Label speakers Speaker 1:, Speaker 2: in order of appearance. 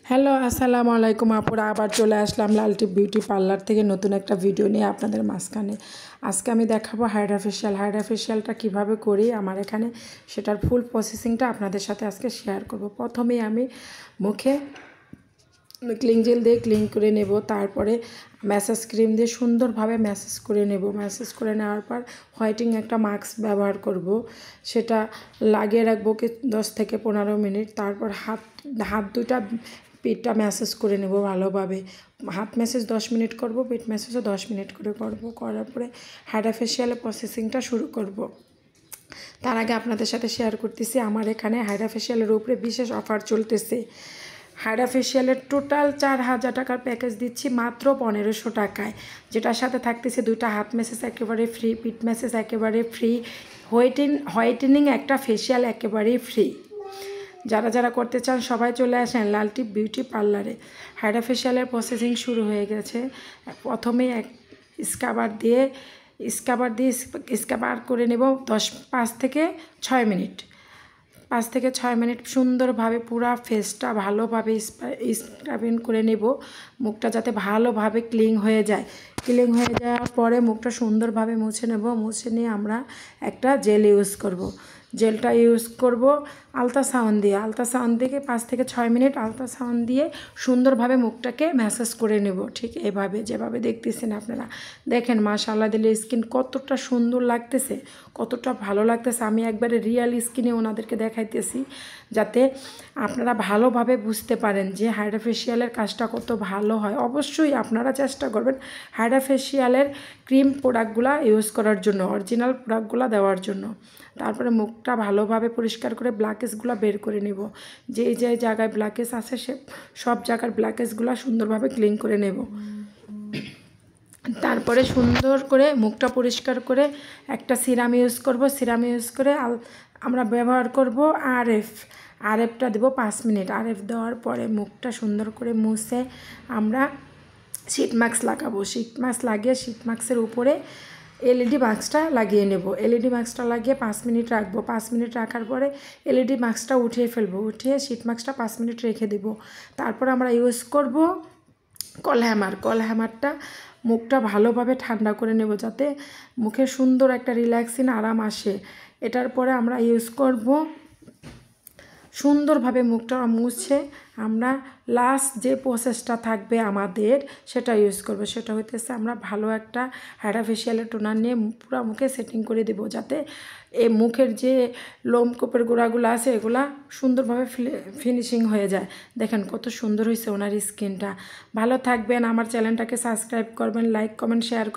Speaker 1: Hello আসসালামু আলাইকুম আপুরা, আবার চলে আসলাম লালটি বিউটি পার্লার থেকে নতুন একটা ভিডিও নিয়ে আপনাদের মাঝখানে। আজকে আমি দেখাবো হাইড্রা ফেশিয়ালটা কীভাবে করি আমার এখানে, সেটার ফুল প্রসেসিংটা আপনাদের সাথে আজকে শেয়ার করব। প্রথমেই আমি মুখে ক্লিন জেল দিয়ে ক্লিন করে নেব, তারপরে ম্যাসাজ ক্রিম দিয়ে সুন্দরভাবে ম্যাসাজ করে নেব। ম্যাসাজ করে নেওয়ার পর হোয়াইটিং একটা মাস্ক ব্যবহার করব, সেটা লাগিয়ে রাখবো 10 থেকে 15 মিনিট। তারপর হাত দুইটা পিঠটা ম্যাসাজ করে নেব ভালোভাবে। হাত ম্যাসাজ 10 মিনিট করব, পিঠ ম্যাসাজও 10 মিনিট করে করব। করার পরে হাইড্রা ফেশিয়ালের প্রসেসিংটা শুরু করব। তার আগে আপনাদের সাথে শেয়ার করতেছি আমার এখানে হাইড্রা ফেশিয়ালের উপরে বিশেষ অফার চলতেছে। হাইড্রা ফেশিয়ালের টোটাল 4000 টাকার প্যাকেজ দিচ্ছি মাত্র 1500 টাকায়, যেটার সাথে থাকতেছে 2টা হাত ম্যাসেজ একেবারে ফ্রি, পিঠ ম্যাসেজ একেবারে ফ্রি, হোয়াইটেনিং একটা ফেশিয়াল একেবারেই ফ্রি। যারা যারা করতে চান সবাই চলে আসেন লালটি বিউটি পার্লারে। হাইড্রা ফেশিয়ালের প্রসেসিং শুরু হয়ে গেছে। প্রথমেই স্ক্রাবার দিয়ে স্ক্রাবার করে নেব 5 থেকে 6 মিনিট। 5 থেকে 6 মিনিট সুন্দরভাবে পুরো ফেসটা ভালোভাবে স্ক্রাবিং করে নেব, মুখটা যাতে ভালোভাবে ক্লিন হয়ে যায়। ক্লিন হয়ে যাওয়ার পরে মুখটা সুন্দরভাবে মুছে নেব। মুছে নিয়ে আমরা একটা জেল ইউজ করব। জেলটা ইউজ করব আলট্রাসাউন্ড দিয়ে 5 থেকে 6 মিনিট আলট্রাসাউন্ড দিয়ে সুন্দরভাবে মুখটাকে ম্যাসাজ করে নেব। ঠিক এভাবে যেভাবে দেখতেছেন আপনারা, দেখেন মাশাআল্লাহ দিলে স্কিন কতটা সুন্দর লাগতেছে, কতটা ভালো লাগতেছে। আমি একবারে রিয়েল স্কিনে ওনাদেরকে দেখাইতেছি যাতে আপনারা ভালোভাবে বুঝতে পারেন যে হাইড্রা ফেশিয়ালের কাজটা কত ভালো হয়। অবশ্যই আপনারা চেষ্টা করবেন হাইড্রা ফেশিয়ালের ক্রিম প্রোডাক্টগুলো ইউজ করার জন্য, অরিজিনাল প্রোডাক্টগুলো দেওয়ার জন্য। তারপরে মুখটা ভালোভাবে পরিষ্কার করে ব্ল্যাকেজগুলো বের করে নেব। যে জায়গায় ব্ল্যাকেজ আছে সব জায়গার ব্ল্যাকেজগুলো সুন্দরভাবে ক্লিন করে নেব। তারপরে সুন্দর করে মুখটা পরিষ্কার করে একটা সিরাম ইউজ করব। সিরাম ইউজ করে আমরা ব্যবহার করব আরএফটা দেবো 5 মিনিট। আরএফ দেওয়ার পরে মুখটা সুন্দর করে মুছে আমরা শীট মাস্ক লাগাবো। শীট মাস্ক লাগিয়ে শীট মাস্কের উপরে এলইডি মাস্কটা লাগিয়ে নেব। এলইডি মাস্কটা লাগিয়ে 5 মিনিট রাখবো। 5 মিনিট রাখার পরে এলইডি মাস্কটা উঠিয়ে ফেলবো। উঠিয়ে শীট মাস্কটা 5 মিনিট রেখে দেব। তারপর আমরা ইউজ করব কল হ্যামারটা মুখটা ভালোভাবে ঠান্ডা করে নেব যাতে মুখে সুন্দর একটা রিল্যাক্সিং আরাম আসে। এটার পরে আমরা ইউজ করব সুন্দরভাবে মুখটা মুছে আমরা লাস্ট যে প্রসেসটা থাকবে আমাদের সেটা ইউজ করব। সেটা হইতেছে আমরা ভালো একটা হাইড্রা ফেশিয়ালের টোনার নিয়ে পুরো মুখে সেটিং করে দেব যাতে এই মুখের যে লোমকূপের গোড়াগুলো আছে এগুলা সুন্দরভাবে ফিনিশিং হয়ে যায়। দেখেন কত সুন্দর হয়েছে ওনার স্কিনটা। ভালো থাকবেন, আমার চ্যানেলটাকে সাবস্ক্রাইব করবেন, লাইক কমেন্ট শেয়ার